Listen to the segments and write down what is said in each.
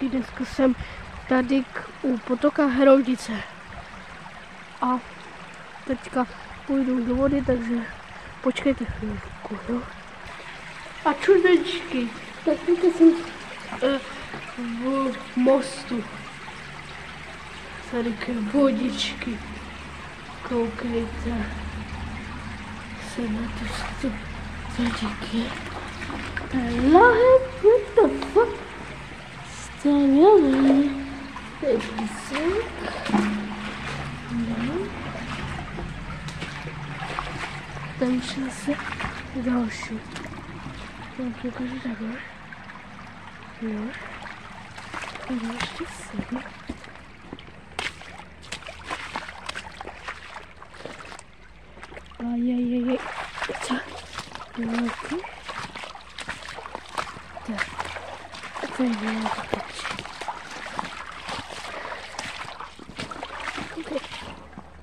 čauky, dneska jsem tady u potoka Heroldice. A teďka půjdu do vody, takže počkejte chvilku, jo. A čudečky, tak teďka jsem v mostu. Tady k vodičky. Koukejte se na to díky. Lahet, what the fuck? Stavěli. Teď se. No. Tam šel se další. Tam ukážu takhle. No. A ještě sedm. Ajajajaj. Co? Velký. Tak. A to je nějaký teď. Okay.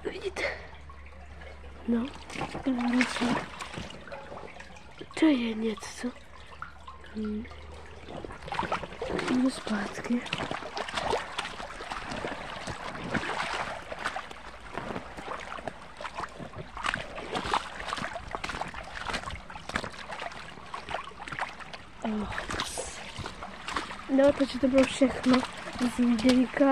Vidíte? No. To je něco. Jdu zpátky. No, takže to bylo všechno z videjka.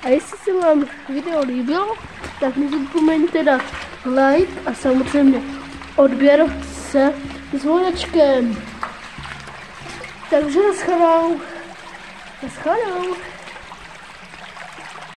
A jestli se vám video líbilo, tak nezapomeňte dát like a samozřejmě odběr se zvonečkem. Takže naschledanou.